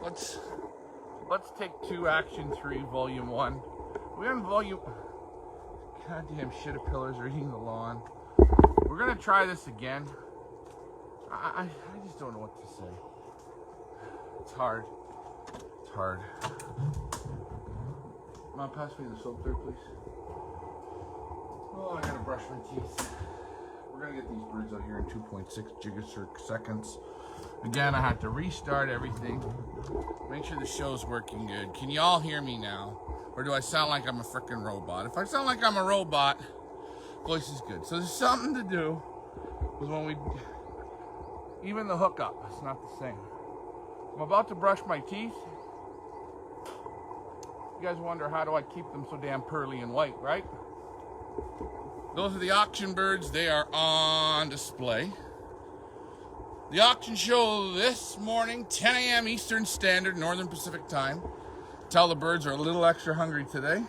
Let's take 2, Action 3, Volume 1. We're on Volume... Goddamn Shit-a-pillars are eating the lawn. We're gonna try this again. I just don't know what to say. It's hard. It's hard. Mom, pass me the soap there, please. Oh, I gotta brush my teeth. We're gonna get these birds out here in 2.6 gigaseconds. Again, I have to restart everything. Make sure the show's working good. Can you all hear me now? Or do I sound like I'm a freaking robot? If I sound like I'm a robot, voice is good. So there's something to do with when we... Even the hookup, it's not the same. I'm about to brush my teeth. You guys wonder, how do I keep them so damn pearly and white, right? Those are the auction birds. They are on display. The auction show this morning, 10 a.m. Eastern Standard, Northern Pacific Time. Tell the birds are a little extra hungry today.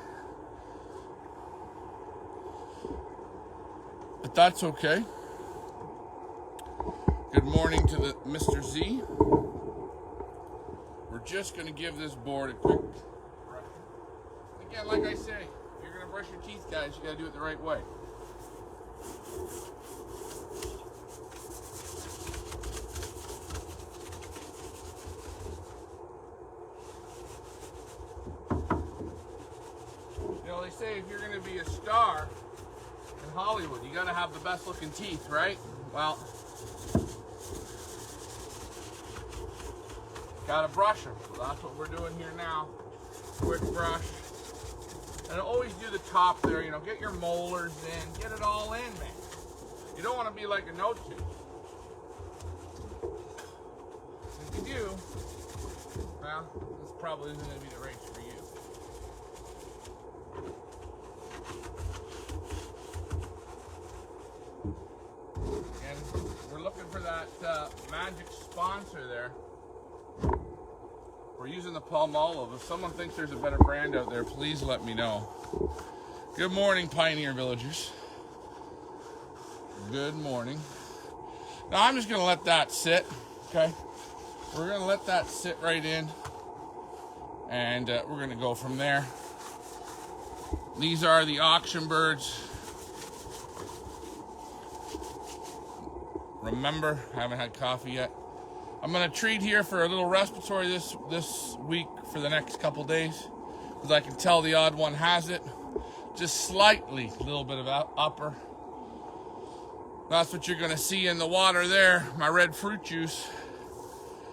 But that's okay. Good morning to the Mr. Z. We're just going to give this board a quick brush. Again, like I say, if you're going to brush your teeth, guys, you got to do it the right way. You know, they say if you're going to be a star in Hollywood, you got to have the best looking teeth, right? Well, gotta brush them. So that's what we're doing here now. Quick brush. And always do the top there, you know, get your molars in, get it all in, man. You don't want to be like a no tooth. If you do, well, this probably isn't going to be the race for you. And we're looking for that magic sponsor there. We're using the Palmolive. If someone thinks there's a better brand out there, please let me know. Good morning, Pioneer Villagers. Good morning. Now I'm just going to let that sit, okay? We're going to let that sit right in, and we're going to go from there. These are the auction birds. Remember, I haven't had coffee yet. I'm going to treat here for a little respiratory this week for the next couple days, because I can tell the odd one has it. Just slightly, a little bit of upper. That's what you're going to see in the water there, my red fruit juice.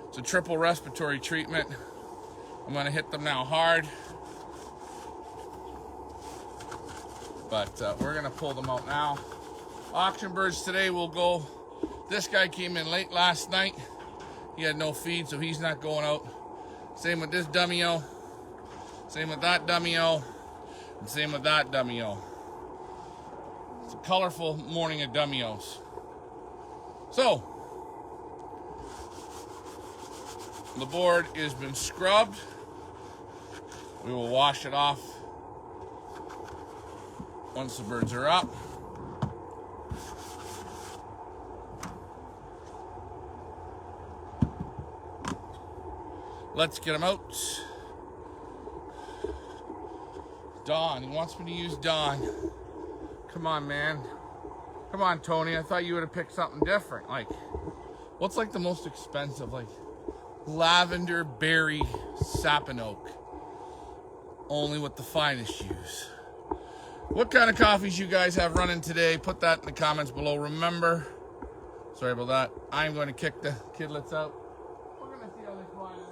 It's a triple respiratory treatment. I'm going to hit them now hard. But we're going to pull them out now. Auction birds today will go. This guy came in late last night. He had no feed, so he's not going out. Same with this dummy-o. Same with that dummy-o. And same with that dummy-o. It's a colorful morning of dummy-os. So, the board has been scrubbed. We will wash it off once the birds are up. Let's get them out. Don, he wants me to use Don. Come on, man. Come on, Tony. I thought you would have picked something different. Like, what's like the most expensive? Like, lavender berry sapanoak. Only with the finest shoes. What kind of coffees you guys have running today? Put that in the comments below. Remember, sorry about that, I'm going to kick the kidlets out. We're going to see how they fly today.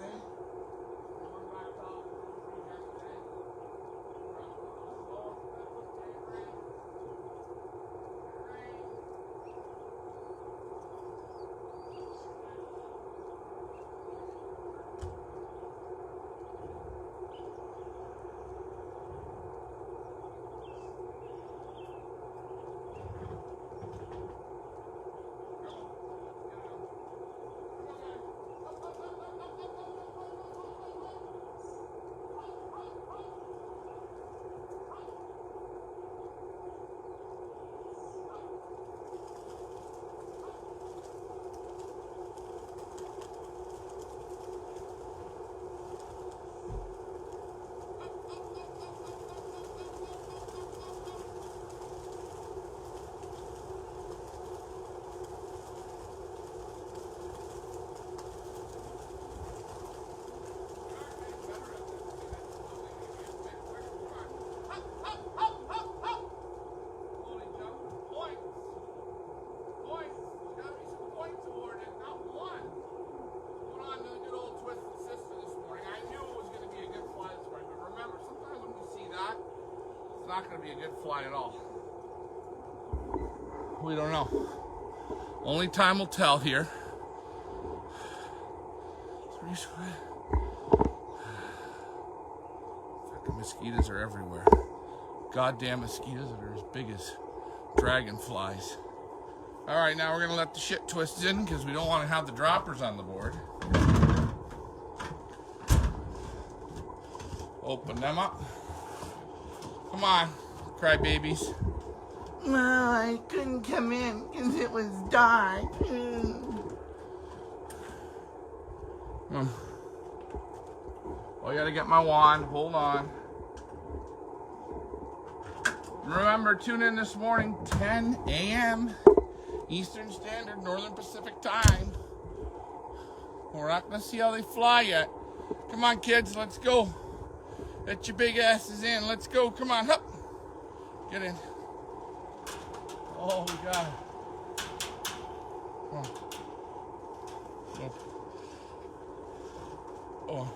not going to be a good fly at all. We don't know. Only time will tell here. Fucking mosquitoes are everywhere. Goddamn mosquitoes that are as big as dragonflies. Alright, now we're going to let the shit twist in because we don't want to have the droppers on the board. Open them up. Come on, crybabies. Well, I couldn't come in because it was dark. Oh, I gotta get my wand. Hold on. Remember, tune in this morning, 10 a.m. Eastern Standard, Northern Pacific Time. We're not gonna see how they fly yet. Come on, kids, let's go. Get your big asses in. Let's go. Come on, hup. Get in. Oh, we got it. Oh. Oh.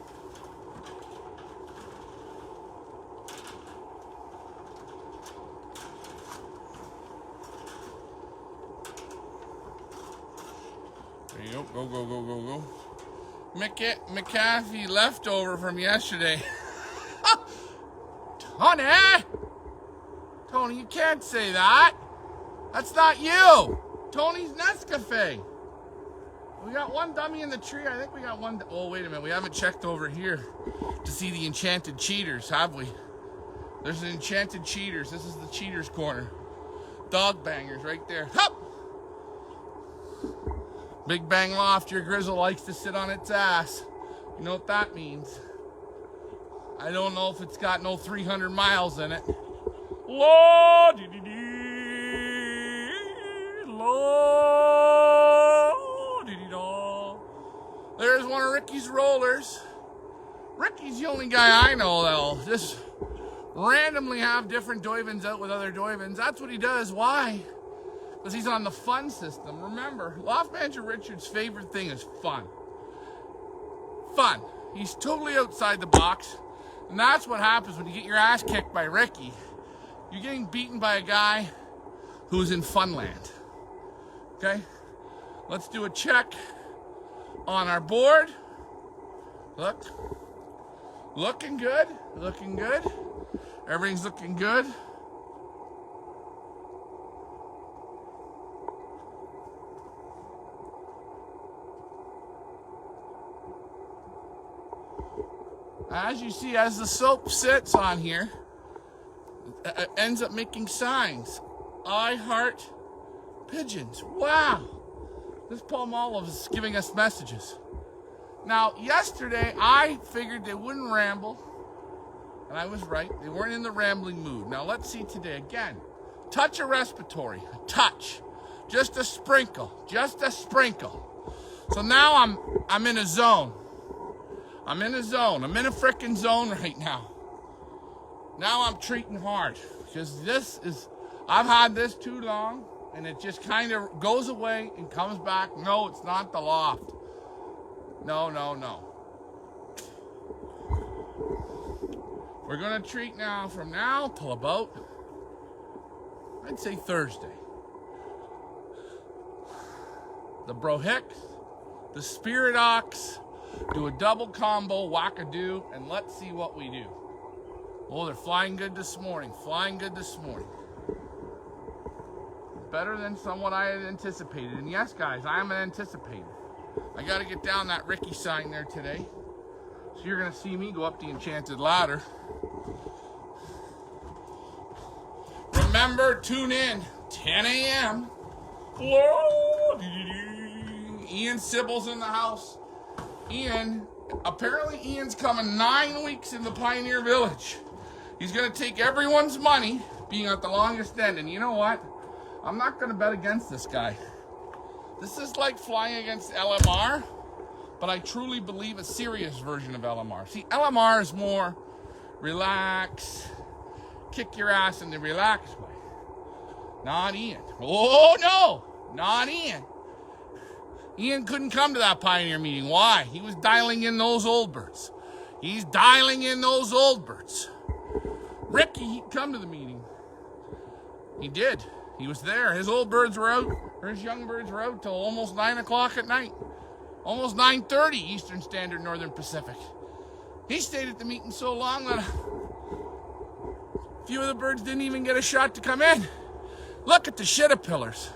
There you go. Go, go, go, go, go. McAfee leftover from yesterday. Tony, you can't say that. That's not you. Tony's Nescafe. We got one dummy in the tree. I think we got one. Oh, wait a minute. We haven't checked over here to see the enchanted cheaters, have we? There's an enchanted cheaters. This is the cheaters corner. Dog bangers right there. Hup! Big Bang Loft, your grizzle likes to sit on its ass. You know what that means. I don't know if it's got no 300 miles in it. There's one of Ricky's rollers. Ricky's the only guy I know that'll just randomly have different Doivens out with other Doivens. That's what he does. Why? Because he's on the fun system. Remember, Loft Manager Richard's favorite thing is fun. Fun. He's totally outside the box. And that's what happens when you get your ass kicked by Ricky. You're getting beaten by a guy who's in Funland. Okay? Let's do a check on our board. Look. Looking good. Looking good. Everything's looking good. As you see, as the soap sits on here, it ends up making signs. I heart pigeons. Wow. This Palmolive is giving us messages. Now, yesterday, I figured they wouldn't ramble. And I was right. They weren't in the rambling mood. Now, let's see today. Again, touch of respiratory. A touch. Just a sprinkle. Just a sprinkle. So now I'm in a zone. I'm in a zone. I'm in a frickin' zone right now. Now I'm treating hard. Because this is, I've had this too long. And it just kind of goes away and comes back. No, it's not the Loft. No, no, no. We're going to treat now from now till about, I'd say Thursday. The Brohix, the Spirit Ox, do a double combo, wackadoo, and let's see what we do. Oh, they're flying good this morning. Flying good this morning. Better than somewhat I had anticipated. And yes, guys, I am an anticipator. I got to get down that Ricky sign there today. So you're going to see me go up the enchanted ladder. Remember, tune in, 10 a.m. Ian Sybil's in the house. Apparently Ian's coming 9 weeks in the Pioneer Village. He's going to take everyone's money, being at the longest end. And you know what? I'm not going to bet against this guy. This is like flying against LMR, but I truly believe a serious version of LMR. See, LMR is more relax, kick your ass in the relaxed way. Not Ian. Oh, no! Not Ian. Ian couldn't come to that Pioneer meeting. Why? He was dialing in those old birds. He's dialing in those old birds. Ricky, he'd come to the meeting. He did. He was there. His old birds were out, or his young birds were out till almost 9 o'clock at night. Almost 9:30 Eastern Standard Northern Pacific. He stayed at the meeting so long that a few of the birds didn't even get a shot to come in. Look at the shitapillars.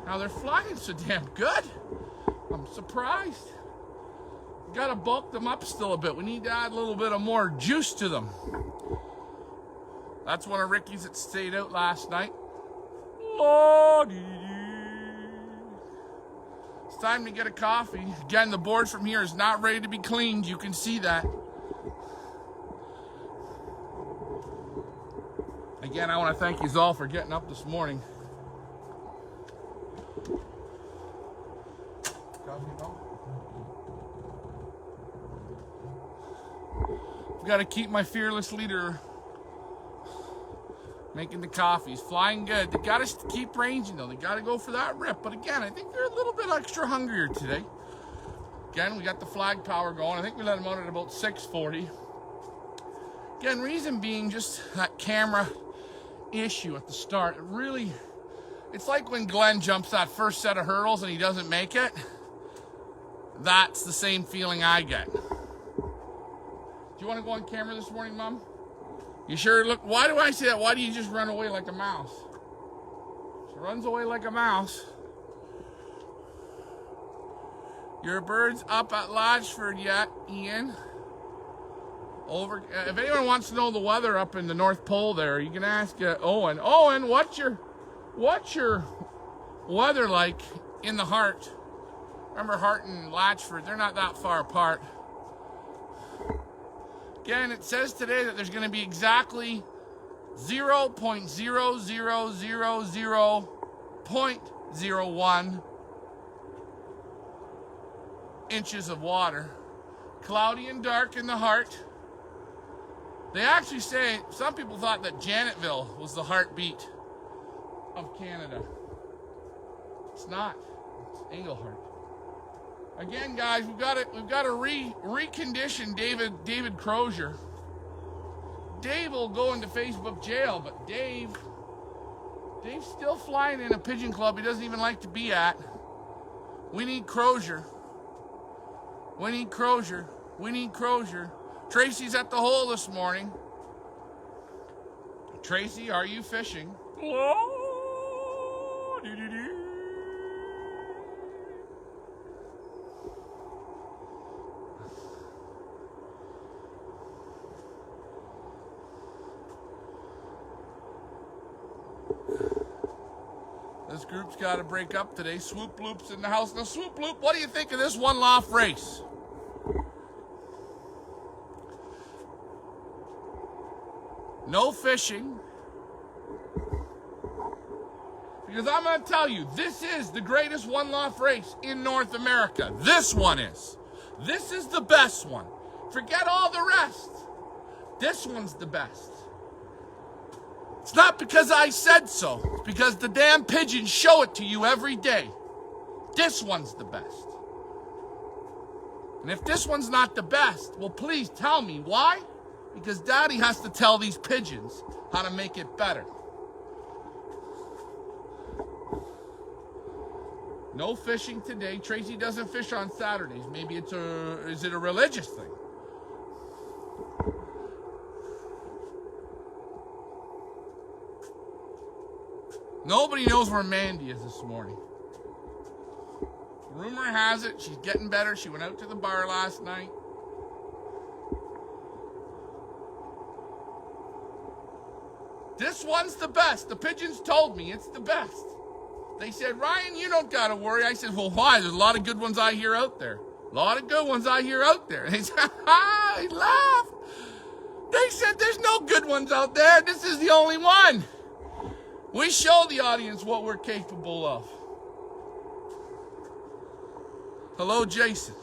Now they're flying so damn good. I'm surprised. Gotta bulk them up still a bit. We need to add a little bit of more juice to them. That's one of Ricky's that stayed out last night. It's time to get a coffee. Again, the board from here is not ready to be cleaned. You can see that. Again, I want to thank you all for getting up this morning. I've got to keep my fearless leader making the coffees, flying good. They got to keep ranging though. They got to go for that rip. But again, I think they're a little bit extra hungrier today. Again, we got the flag power going. I think we let them out at about 6:40. Again, reason being just that camera issue at the start. It's like when Glenn jumps that first set of hurdles and he doesn't make it. That's the same feeling I get. Do you want to go on camera this morning, Mom? You sure look, why do I say that? Why do you just run away like a mouse? She runs away like a mouse. Your bird's up at Lodgeford yet, Ian? If anyone wants to know the weather up in the North Pole there, you can ask Owen. Owen, what's your weather like in the Heart? Remember Hart and Latchford, they're not that far apart. Again, it says today that there's going to be exactly 0.0000.01 inches of water. Cloudy and dark in the Heart. They actually say, some people thought that Janetville was the heartbeat of Canada. It's not. It's Englehart. Again, guys, we've got to recondition David Crozier. Dave will go into Facebook jail, but Dave's still flying in a pigeon club he doesn't even like to be at. We need Crozier. We need Crozier. We need Crozier. Tracy's at the hole this morning. Tracy, are you fishing? This group's got to break up today. Swoop Loop's in the house. Now, Swoop Loop, what do you think of this one Loft race? No fishing. Because I'm going to tell you, this is the greatest one Loft race in North America. This one is. This is the best one. Forget all the rest. This one's the best. It's not because I said so. It's because the damn pigeons show it to you every day. This one's the best. And if this one's not the best, well, please tell me why. Because Daddy has to tell these pigeons how to make it better. No fishing today. Tracy doesn't fish on Saturdays. Maybe is it a religious thing? Nobody knows where Mandy is this morning. Rumor has it she's getting better. She went out to the bar last night. This one's the best. The pigeons told me it's the best. They said, Ryan, you don't got to worry. I said, well, why? There's a lot of good ones I hear out there. A lot of good ones I hear out there. And they said, ha, he laughed. They said, there's no good ones out there. This is the only one. We show the audience what we're capable of. Hello, Jason.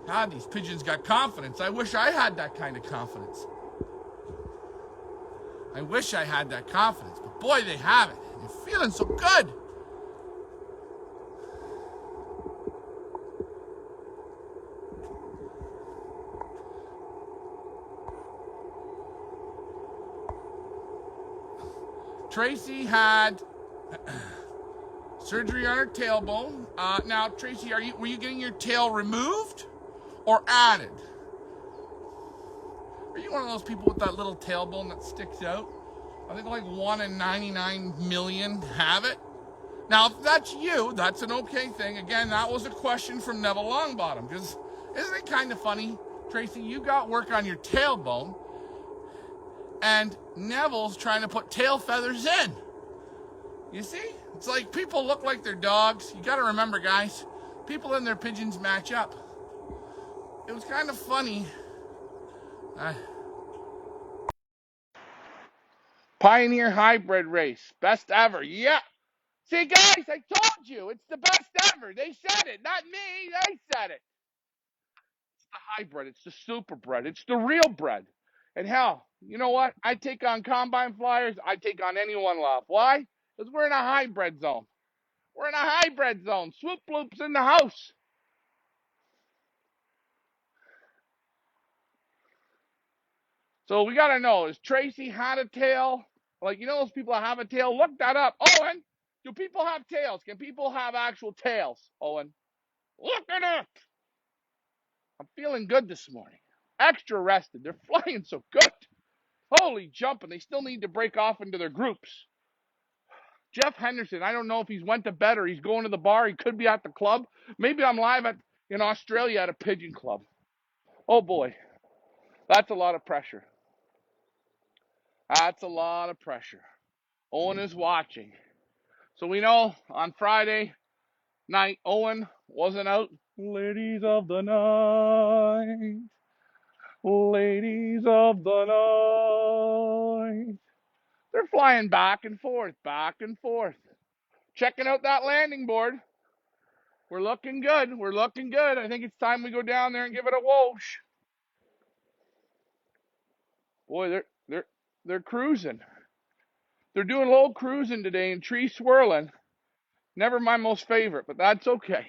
God, these pigeons got confidence. I wish I had that kind of confidence. I wish I had that confidence, but boy, they have it. They're feeling so good. Tracy had surgery on her tailbone. Now, Tracy, were you getting your tail removed or added? Are you one of those people with that little tailbone that sticks out? I think like 1 in 99 million have it. Now, if that's you, that's an okay thing. Again, that was a question from Neville Longbottom. Because isn't it kind of funny, Tracy? You got work on your tailbone, and Neville's trying to put tail feathers in. You see? It's like people look like their dogs. You got to remember, guys, people and their pigeons match up. It was kind of funny. Pioneer hybrid race, best ever. Yeah. See, guys, I told you, it's the best ever. They said it, not me. They said it. It's the hybrid. It's the super bred. It's the real bred. And hell, you know what? I take on combine flyers. I take on anyone love. Why? Because we're in a hybrid zone. We're in a hybrid zone. Swoop Loop's in the house. So we got to know, is Tracy had a tail? Like, you know those people that have a tail? Look that up. Owen, do people have tails? Can people have actual tails, Owen? Look it up. I'm feeling good this morning. Extra rested. They're flying so good. Holy jumping. They still need to break off into their groups. Jeff Henderson, I don't know if he's went to bed or he's going to the bar. He could be at the club. Maybe I'm live in Australia at a pigeon club. Oh boy. That's a lot of pressure. That's a lot of pressure. Owen is watching. So we know on Friday night, Owen wasn't out. Ladies of the night. Ladies of the night. They're flying back and forth, back and forth. Checking out that landing board. We're looking good. We're looking good. I think it's time we go down there and give it a whoosh. Boy, they're cruising. They're doing a little cruising today and tree swirling. Never my most favorite, but that's okay.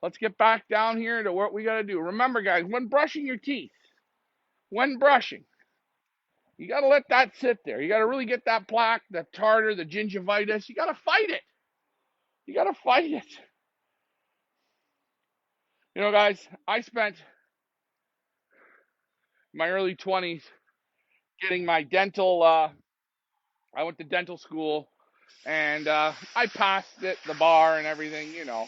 Let's get back down here to what we got to do. Remember, guys, when brushing your teeth, you got to let that sit there. You got to really get that plaque, the tartar, the gingivitis. You got to fight it. You got to fight it. You know, guys, I spent my early 20s getting my dental, I went to dental school, and I passed it, the bar and everything, you know.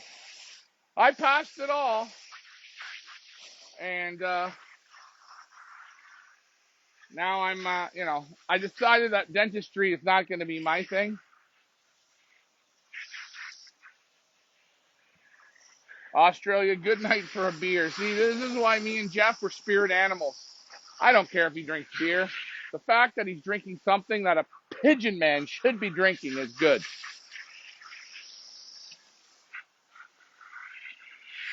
I passed it all, and now I'm, I decided that dentistry is not going to be my thing. Australia, good night for a beer. See, this is why me and Jeff were spirit animals. I don't care if he drinks beer. The fact that he's drinking something that a pigeon man should be drinking is good.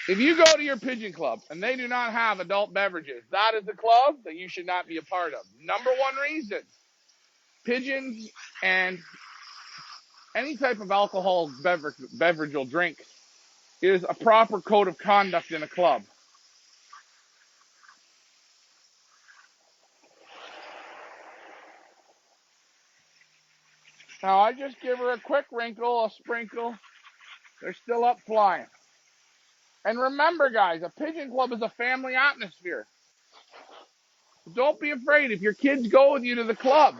If you go to your pigeon club and they do not have adult beverages, that is a club that you should not be a part of. Number one reason, pigeons and any type of alcohol beverage or drink is a proper code of conduct in a club. Now, I just give her a quick wrinkle, a sprinkle. They're still up flying. And remember, guys, a pigeon club is a family atmosphere. Don't be afraid if your kids go with you to the club.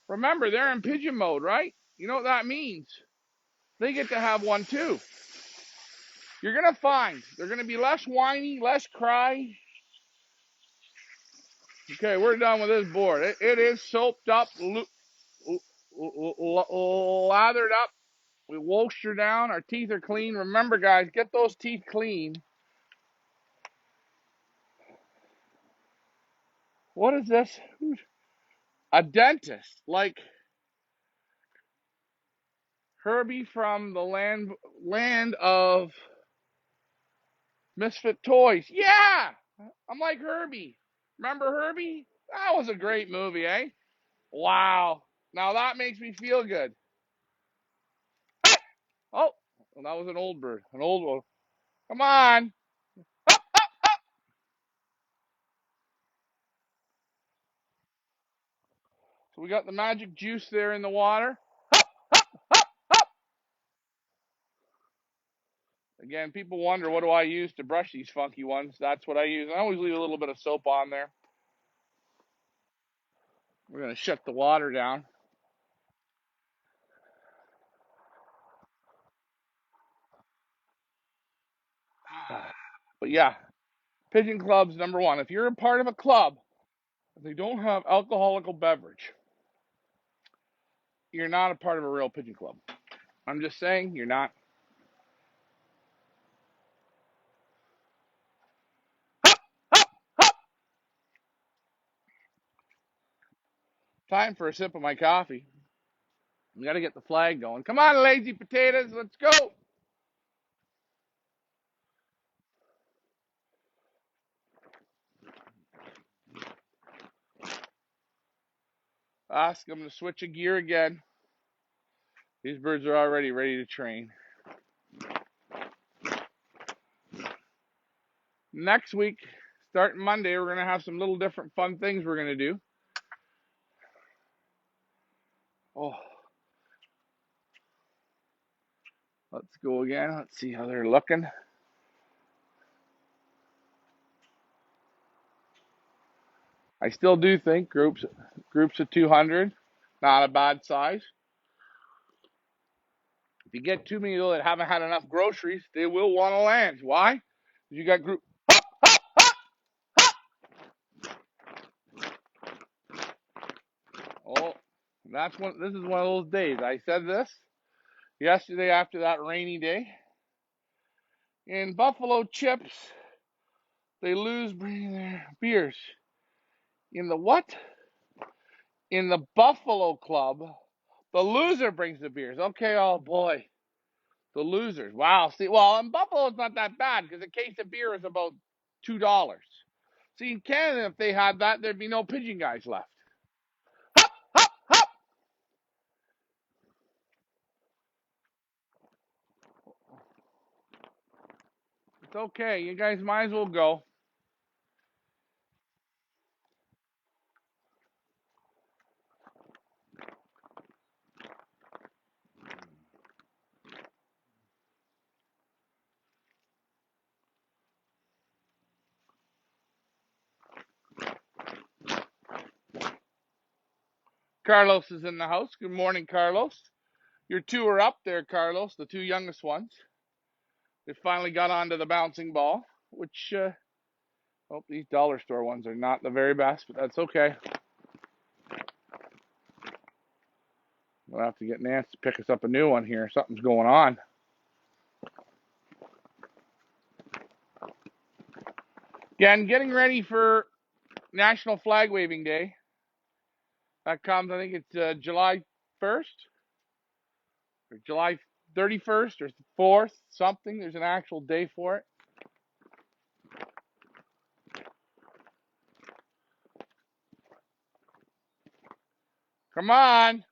Remember, they're in pigeon mode, right? You know what that means. They get to have one too. You're going to find they're going to be less whiny, less cry. Okay, we're done with this board. It is soaped up, lathered up. We washed her down. Our teeth are clean. Remember, guys, get those teeth clean. What is this? A dentist, like Herbie from the land of Misfit Toys. Yeah, I'm like Herbie. Remember Herbie? That was a great movie, eh? Wow. Now that makes me feel good. Oh, well, that was an old bird. An old one. Come on. So we got the magic juice there in the water. Again, people wonder, what do I use to brush these funky ones? That's what I use. I always leave a little bit of soap on there. We're going to shut the water down. But yeah, pigeon clubs, number one. If you're a part of a club, if they don't have alcoholic beverage, you're not a part of a real pigeon club. I'm just saying, you're not. Time for a sip of my coffee. We got to get the flag going. Come on, lazy potatoes, let's go. Ask them to switch a gear again. These birds are already ready to train. Next week, starting Monday, we're going to have some little different fun things we're going to do. Oh, let's go again. Let's see how they're looking. I still do think groups of 200, not a bad size. If you get too many though that haven't had enough groceries, they will want to land. Why? You got group. Oh, that's one. This is one of those days. I said this yesterday after that rainy day. In Buffalo Chips, they lose bringing their beers. In the what? In the Buffalo Club, the loser brings the beers. Okay, oh boy. The losers. Wow. See, well, in Buffalo, it's not that bad because a case of beer is about $2. See, in Canada, if they had that, there'd be no pigeon guys left. Hop, hop, hop. It's okay. You guys might as well go. Carlos is in the house. Good morning, Carlos. Your two are up there, Carlos, the two youngest ones. They finally got onto the bouncing ball, which, oh, these dollar store ones are not the very best, but that's okay. We'll have to get Nance to pick us up a new one here. Something's going on. Again, getting ready for National Flag Waving Day. That comes, I think it's July 1st or July 31st or 4th, something. There's an actual day for it. Come on.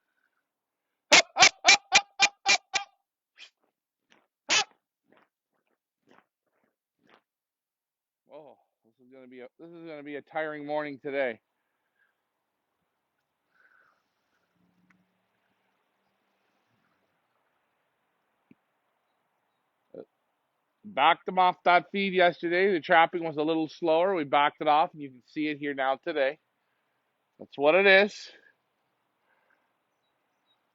Oh, this is gonna be a tiring morning today. Backed them off that feed yesterday. The trapping was a little slower. We backed it off, and you can see it here now today. That's what it is.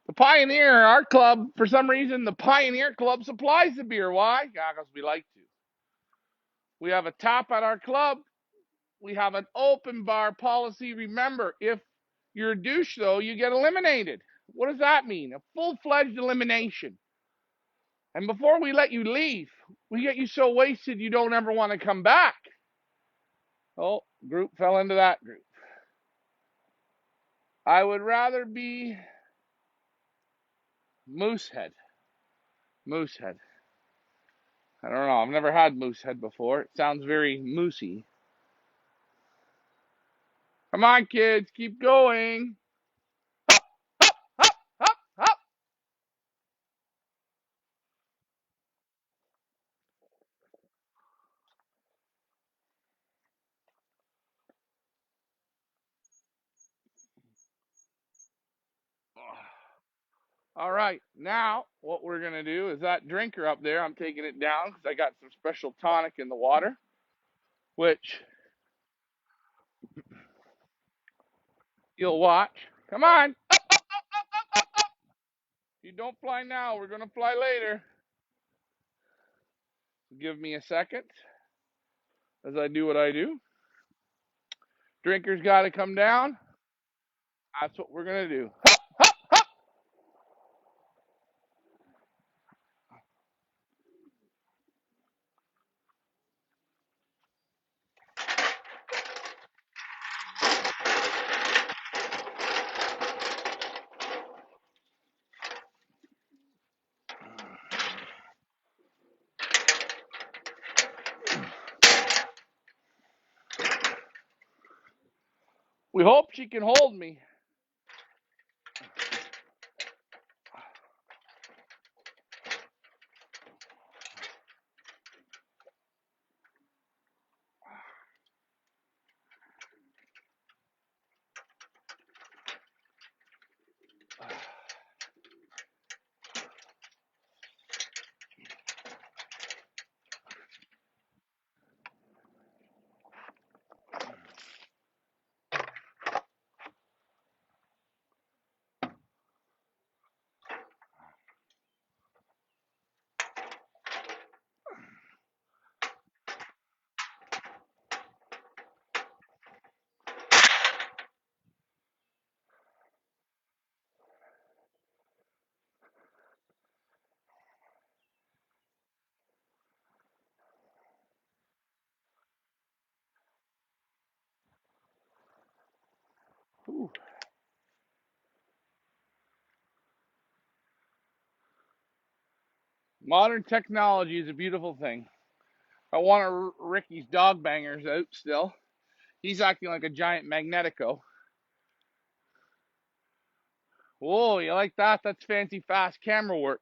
The Pioneer, our club, for some reason, the Pioneer Club supplies the beer. Why? Yeah, because we like to. We have a tap at our club. We have an open bar policy. Remember, if you're a douche, though, you get eliminated. What does that mean? A full-fledged elimination. And before we let you leave, we get you so wasted you don't ever want to come back. Oh, group fell into that group. I would rather be Moosehead. Moosehead. I don't know. I've never had Moosehead before. It sounds very moosey. Come on, kids. Keep going. Hop, hop, hop, hop. All right, now what we're gonna do is that drinker up there, I'm taking it down because I got some special tonic in the water, which you'll watch. Come on. You don't fly now, we're gonna fly later. Give me a second as I do what I do. Drinker's gotta come down. That's what we're gonna do. We hope she can hold me. Ooh. Modern technology is a beautiful thing. I want Ricky's dog bangers out still. He's acting like a giant magnetico. Whoa, you like that? That's fancy fast camera work.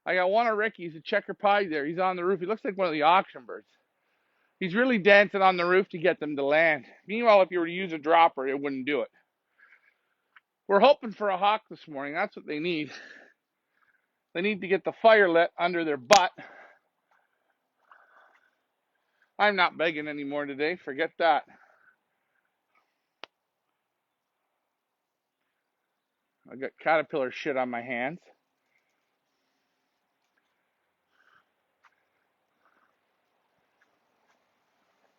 I got one of Ricky's, a checker pie there. He's on the roof. He looks like one of the auction birds. He's really dancing on the roof to get them to land. Meanwhile, if you were to use a dropper, it wouldn't do it. We're hoping for a hawk this morning. That's what they need. They need to get the fire lit under their butt. I'm not begging anymore today. Forget that. I got caterpillar shit on my hands.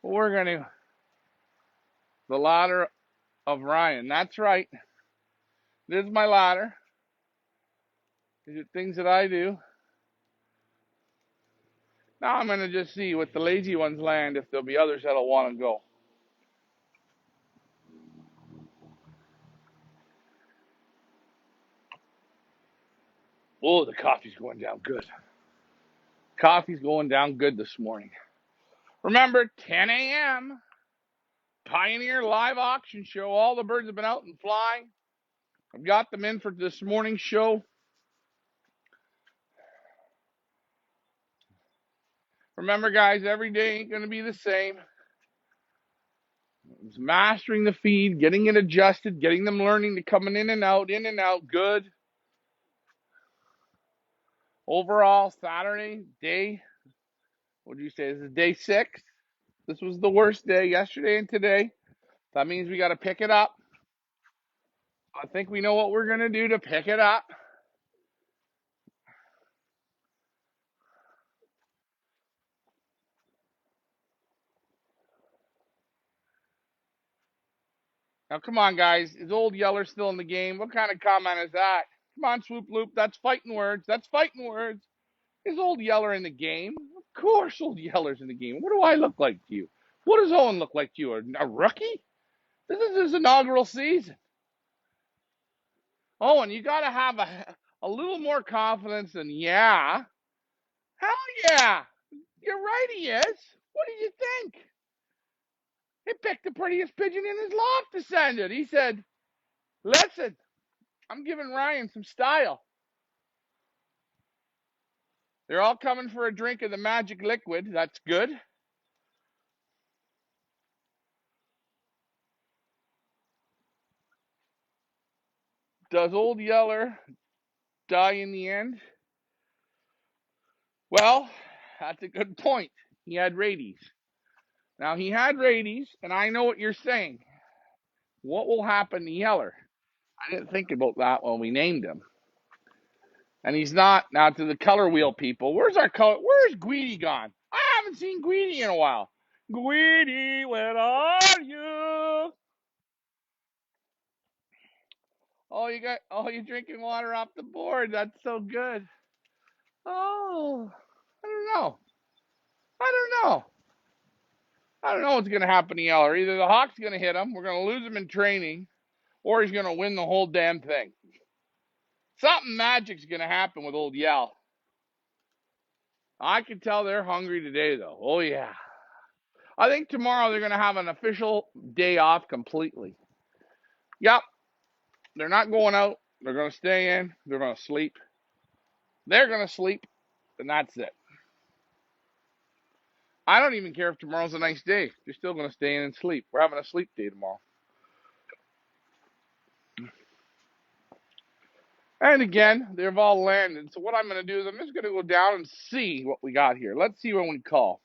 Well, we're going to the ladder of Ryan. That's right. This is my ladder. These are things that I do. Now I'm going to just see what the lazy ones land, if there'll be others that'll want to go. Oh, the coffee's going down good. Coffee's going down good this morning. Remember, 10 a.m., Pioneer live auction show. All the birds have been out and flying. I've got them in for this morning's show. Remember, guys, every day ain't going to be the same. It's mastering the feed, getting it adjusted, getting them learning to coming in and out, good. Overall, Saturday, day, what did you say? This is day 6. This was the worst day, yesterday and today. That means we got to pick it up. I think we know what we're going to do to pick it up. Now, come on, guys. Is Old Yeller still in the game? What kind of comment is that? Come on, Swoop Loop. That's fighting words. That's fighting words. Is Old Yeller in the game? Of course Old Yeller's in the game. What do I look like to you? What does Owen look like to you? A rookie? This is his inaugural season. Owen, you got to have a little more confidence than yeah. Hell yeah. You're right, he is. What do you think? He picked the prettiest pigeon in his loft to send it. He said, listen, I'm giving Ryan some style. They're all coming for a drink of the magic liquid. That's good. Does Old Yeller die in the end? Well, that's a good point. He had rabies. Now, he had rabies, and I know what you're saying. What will happen to Yeller? I didn't think about that when we named him. And he's not. Now, to the color wheel people, where's Guidi gone? I haven't seen Guidi in a while. Guidi, where are you? You're drinking water off the board. That's so good. Oh, I don't know. I don't know. I don't know what's going to happen to Yeller. Either the Hawk's going to hit him, we're going to lose him in training, or he's going to win the whole damn thing. Something magic's going to happen with old Yell. I can tell they're hungry today, though. Oh, yeah. I think tomorrow they're going to have an official day off completely. Yep. They're not going out. They're going to stay in. They're going to sleep. They're going to sleep, and that's it. I don't even care if tomorrow's a nice day. They're still going to stay in and sleep. We're having a sleep day tomorrow. And again, they've all landed. So what I'm going to do is I'm just going to go down and see what we got here. Let's see when we call.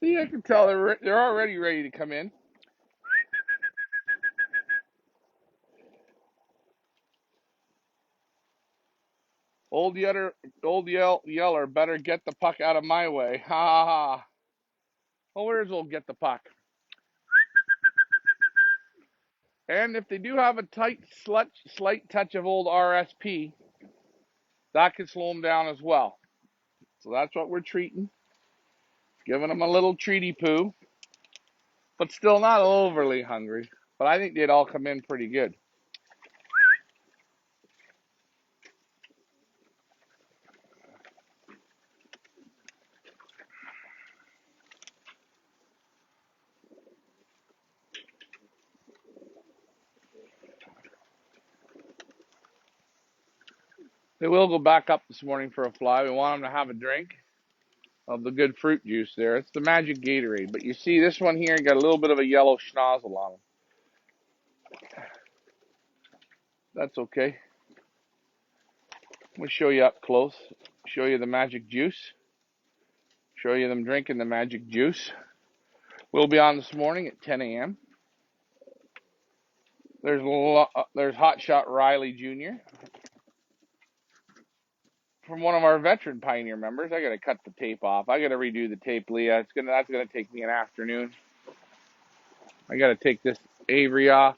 See, I can tell they're already ready to come in. Old Yeller better get the puck out of my way. Ha ha ha. Oh, where's old get the puck? And if they do have a slight touch of old RSP, that could slow them down as well. So that's what we're treating. Giving them a little treaty poo, but still not overly hungry. But I think they'd all come in pretty good. They will go back up this morning for a fly. We want them to have a drink of the good fruit juice there. It's the magic Gatorade. But you see this one here got a little bit of a yellow schnozzle on him. That's okay. We'll show you up close. Show you the magic juice. Show you them drinking the magic juice. We'll be on this morning at 10 a.m. There's Hotshot Riley Jr. from one of our veteran Pioneer members. I got to cut the tape off. I got to redo the tape, Leah. That's gonna take me an afternoon. I got to take this Avery off.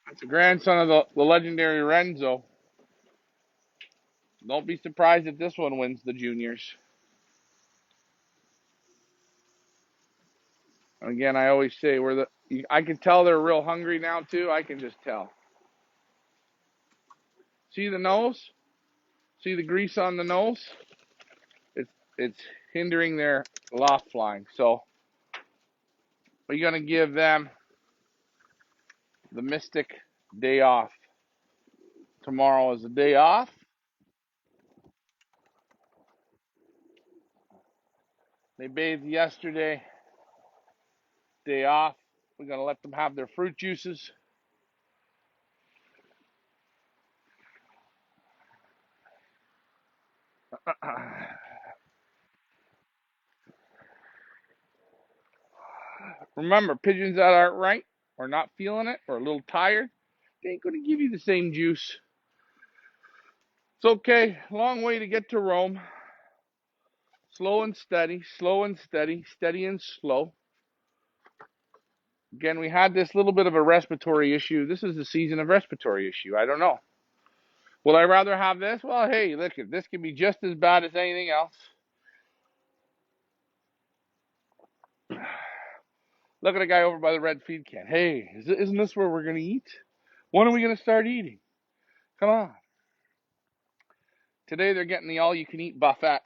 That's the grandson of the legendary Renzo. Don't be surprised if this one wins the juniors. Again, I always say I can tell they're real hungry now too. I can just tell. See the nose? See the grease on the nose? It's hindering their loft flying. So we're gonna give them the Mystic day off. Tomorrow is a day off. They bathed yesterday. Day off. We're gonna let them have their fruit juices. Remember, pigeons that aren't right or not feeling it or a little tired, they ain't going to give you the same juice. It's okay. Long way to get to Rome. Slow and steady, steady and slow. Again, we had this little bit of a respiratory issue. This is the season of respiratory issue. I don't know. Would I rather have this? Well, hey, look, this can be just as bad as anything else. Look at the guy over by the red feed can. Hey, isn't this where we're going to eat? When are we going to start eating? Come on. Today they're getting the all-you-can-eat buffet.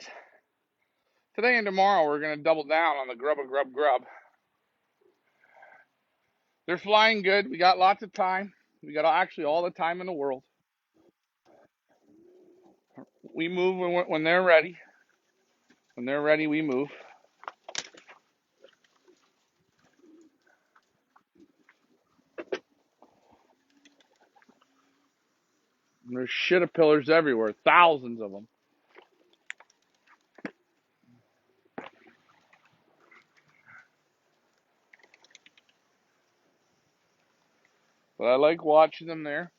Today and tomorrow we're going to double down on the grub. They're flying good. We got lots of time. We got actually all the time in the world. We move when they're ready. When they're ready, we move. And there's shitapillars everywhere, thousands of them. But I like watching them there.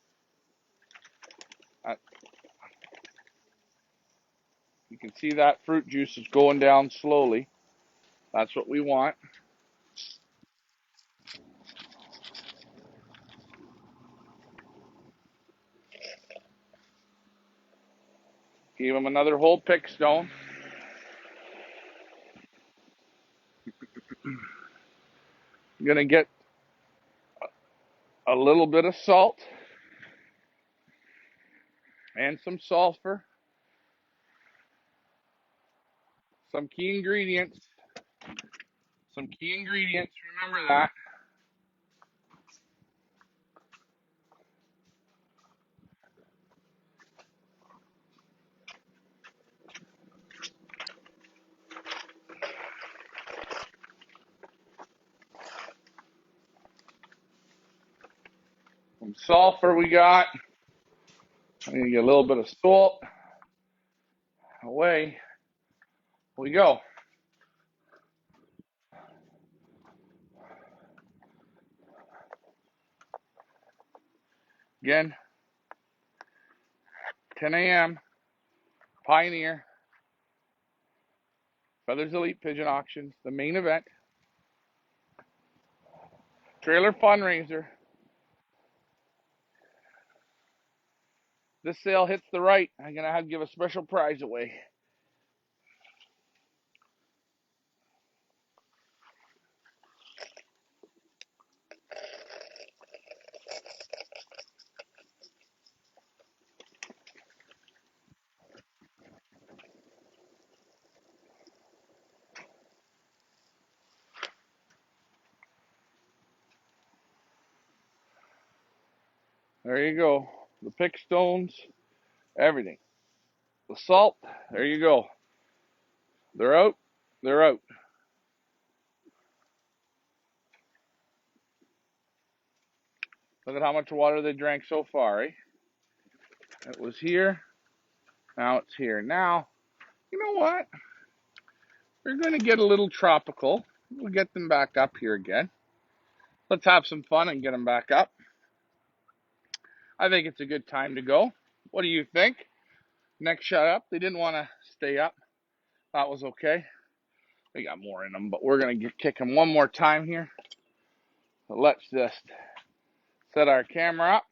You can see that fruit juice is going down slowly. That's what we want. Give them another whole pick stone. I'm going to get a little bit of salt and some sulfur. Some key ingredients. Some key ingredients. Remember that. Some sulfur we got. I'm going to get a little bit of salt. Away we go. Again, 10 a.m. Pioneer. Feathers Elite Pigeon Auctions. The main event. Trailer fundraiser. This sale hits the right. I'm going to have to give a special prize away. There you go. The pick stones, everything. The salt, there you go. They're out. They're out. Look at how much water they drank so far, eh? It was here. Now it's here. Now, you know what? We're going to get a little tropical. We'll get them back up here again. Let's have some fun and get them back up. I think it's a good time to go. What do you think? Next shut up. They didn't want to stay up. That was okay. They got more in them, but we're going to kick them one more time here. So let's just set our camera up.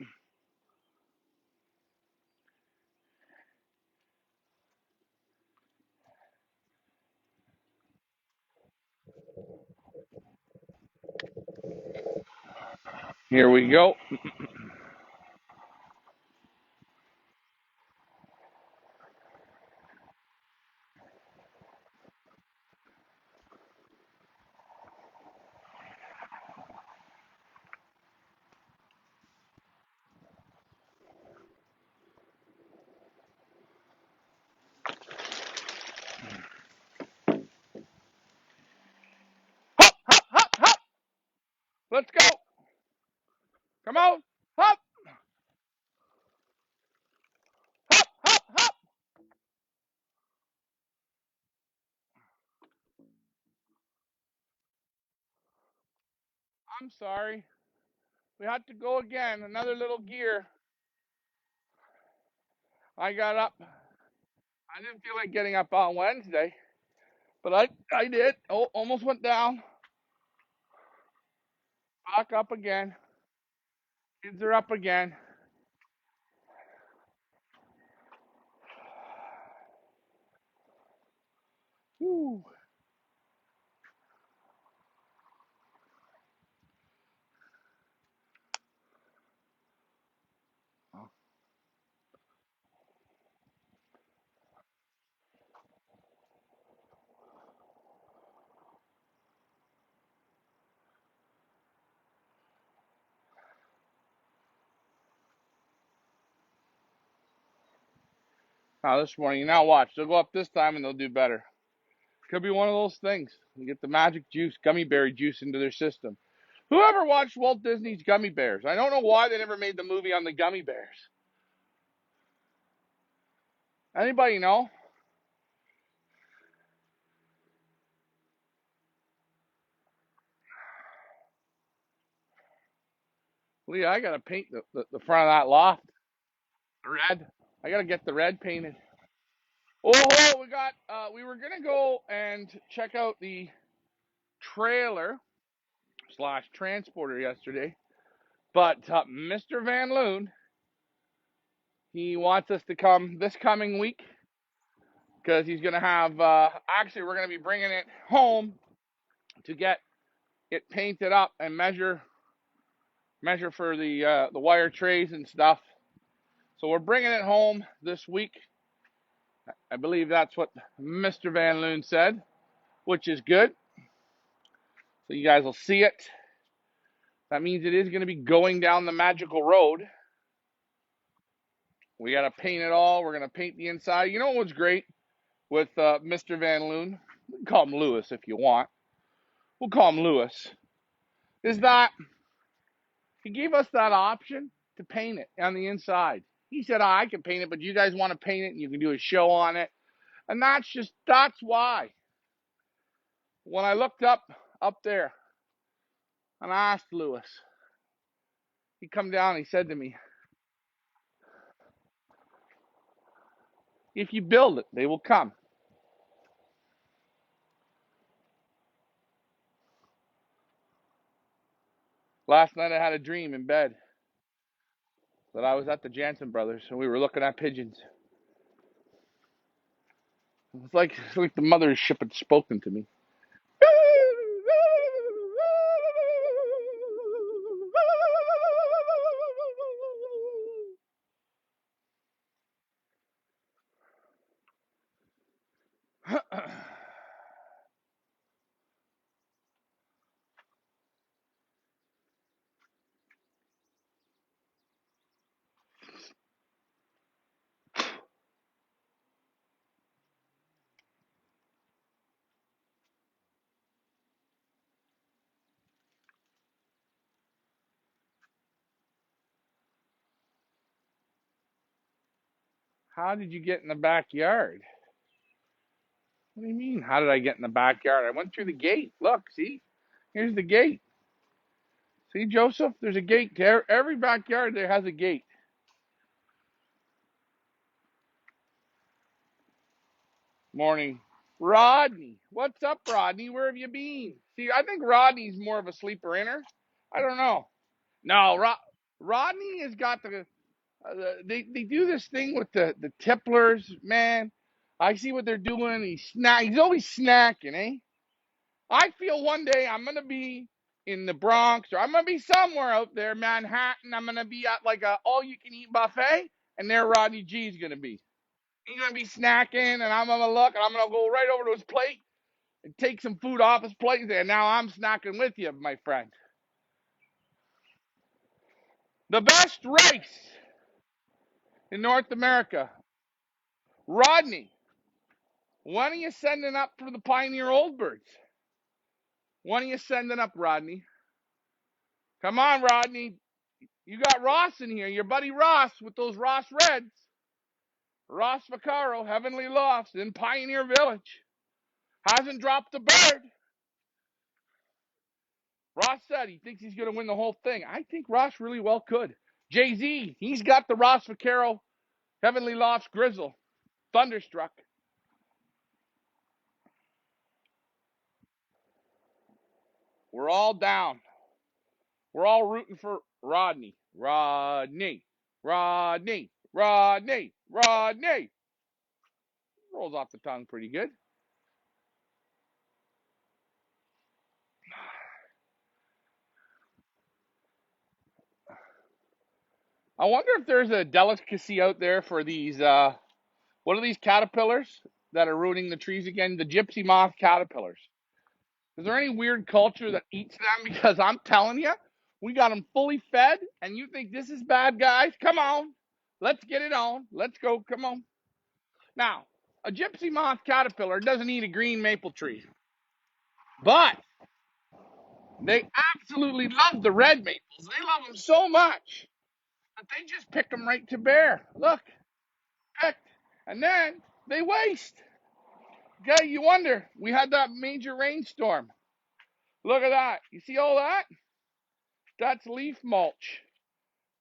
Here we go. Hop, hop, hop, hop. Let's go. Come on. Hop, hop, hop, hop. I'm sorry. We had to go again. Another little gear. I got up. I didn't feel like getting up on Wednesday, but I did. Oh, almost went down. Back up again. Kids are up again. Woo. Now this morning, now watch. They'll go up this time and they'll do better. Could be one of those things. You get the magic juice, gummy berry juice into their system. Whoever watched Walt Disney's Gummy Bears? I don't know why they never made the movie on the gummy bears. Anybody know? Leah, I gotta paint the front of that loft red. I gotta get the red painted. Oh, we were gonna go and check out the trailer slash transporter yesterday, but Mr. Van Loon, he wants us to come this coming week because he's gonna have. Actually, we're gonna be bringing it home to get it painted up and measure for the wire trays and stuff. So we're bringing it home this week. I believe that's what Mr. Van Loon said, which is good. So you guys will see it. That means it is going to be going down the magical road. We got to paint it all. We're going to paint the inside. You know what's great with Mr. Van Loon? We can call him Lewis if you want. We'll call him Lewis. Is that he gave us that option to paint it on the inside. He said, I can paint it, but you guys want to paint it and you can do a show on it. And that's why. When I looked up there and I asked Lewis, he come down and he said to me, if you build it, they will come. Last night I had a dream in bed that I was at the Jansen Brothers and we were looking at pigeons. It's like the mothership had spoken to me. How did you get in the backyard? What do you mean, how did I get in the backyard? I went through the gate. Look, see? Here's the gate. See, Joseph? There's a gate there. Every backyard there has a gate. Morning. Rodney. What's up, Rodney? Where have you been? See, I think Rodney's more of a sleeper inner. I don't know. No, Rodney has got they do this thing with the tipplers, man. I see what they're doing. He's always snacking, eh? I feel one day I'm gonna be in the Bronx or I'm gonna be somewhere out there, Manhattan. I'm gonna be at like a all-you-can-eat buffet, and there Rodney G's gonna be. He's gonna be snacking, and I'm gonna look, and I'm gonna go right over to his plate and take some food off his plate and say, now I'm snacking with you, my friend. The best rice in North America. Rodney, when are you sending up for the Pioneer Old Birds? When are you sending up, Rodney? Come on, Rodney. You got Ross in here, your buddy Ross with those Ross Reds. Ross Vaccaro, Heavenly Lofts in Pioneer Village. Hasn't dropped a bird. Ross said he thinks he's going to win the whole thing. I think Ross really well could. Jay-Z, he's got the Ross Vaccaro, Heavenly Lofts Grizzle. Thunderstruck. We're all down. We're all rooting for Rodney. Rodney. Rodney. Rodney. Rodney. Rolls off the tongue pretty good. I wonder if there's a delicacy out there for these, what are these caterpillars that are ruining the trees again? The gypsy moth caterpillars. Is there any weird culture that eats them? Because I'm telling you, we got them fully fed, and you think this is bad, guys? Come on. Let's get it on. Let's go. Come on. Now, a gypsy moth caterpillar doesn't eat a green maple tree, but they absolutely love the red maples. They love them so much that they just pick them right to bear. Look, picked, and then they waste. Okay, you wonder. We had that major rainstorm. Look at that. You see all that? That's leaf mulch.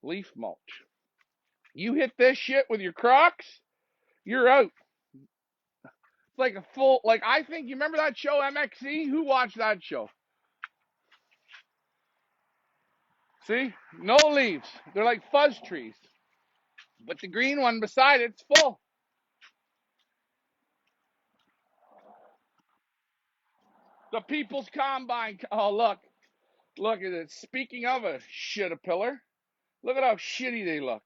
Leaf mulch. You hit this shit with your Crocs, you're out. It's like a full, like, I think, you remember that show MXC? Who watched that show? See? No leaves. They're like fuzz trees. But the green one beside it's full. The People's Combine. Oh, look. Look at it. Speaking of a shit-a-pillar, look at how shitty they look.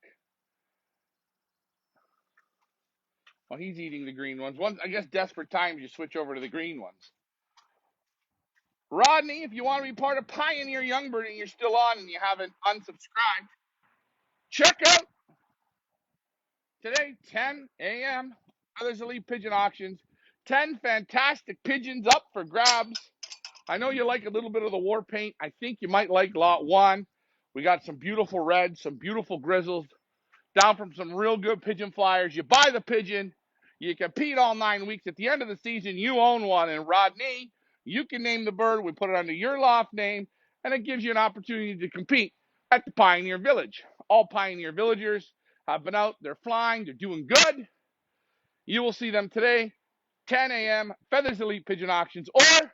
Well, he's eating the green ones. One, I guess desperate times you switch over to the green ones. Rodney, if you want to be part of Pioneer Youngbird and you're still on and you haven't unsubscribed, check out today, 10 a.m. Others Elite Pigeon Auctions. 10 fantastic pigeons up for grabs. I know you like a little bit of the war paint. I think you might like lot 1. We got some beautiful reds, some beautiful grizzles, down from some real good pigeon flyers. You buy the pigeon, you compete all 9 weeks. At the end of the season, you own one. And Rodney, you can name the bird. We put it under your loft name, and it gives you an opportunity to compete at the Pioneer Village. All Pioneer Villagers have been out. They're flying. They're doing good. You will see them today, 10 a.m., Feathers Elite Pigeon Auctions, or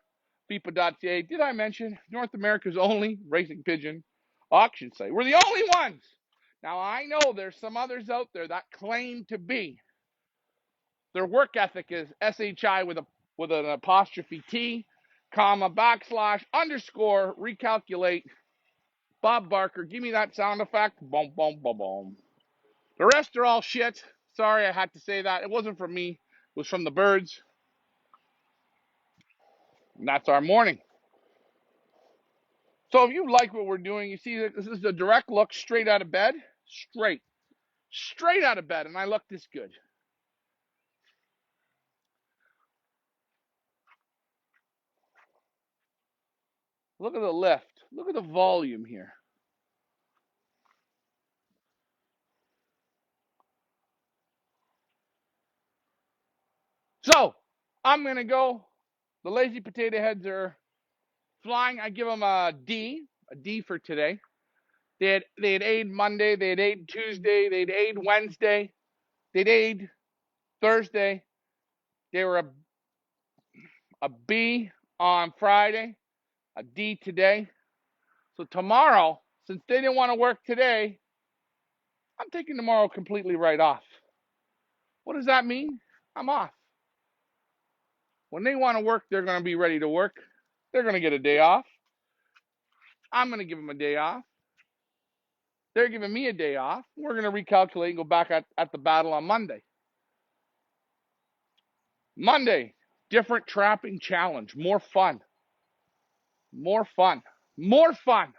FIPA.ca. Did I mention North America's only racing pigeon auction site? We're the only ones. Now, I know there's some others out there that claim to be. Their work ethic is SHI with an apostrophe T, comma, backslash, underscore, recalculate. Bob Barker, give me that sound effect. Boom, boom, boom, boom. The rest are all shit. Sorry I had to say that. It wasn't from me. It was from the birds. And that's our morning. So if you like what we're doing, you see that this is a direct look straight out of bed. Straight out of bed. And I look this good. Look at the lift. Look at the volume here. So I'm going to go. The lazy potato heads are flying. I give them a D for today. They had aid Monday. They had aid Tuesday. They had aid Wednesday. They had aid Thursday. They were a B on Friday, a D today. So tomorrow, since they didn't want to work today, I'm taking tomorrow completely right off. What does that mean? I'm off. When they want to work, they're going to be ready to work. They're going to get a day off. I'm going to give them a day off. They're giving me a day off. We're going to recalculate and go back at the battle on Monday. Monday, different trapping challenge. More fun. More fun. More fun.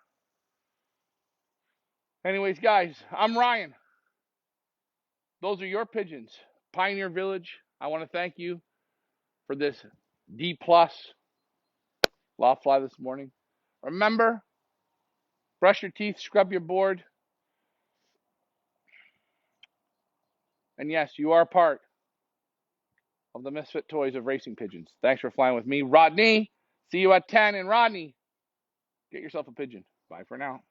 Anyways, guys, I'm Ryan. Those are your pigeons. Pioneer Village, I want to thank you for this D+ loft fly this morning. Remember, brush your teeth, scrub your board. And yes, you are part of the misfit toys of racing pigeons. Thanks for flying with me, Rodney. See you at 10. And Rodney, get yourself a pigeon. Bye for now.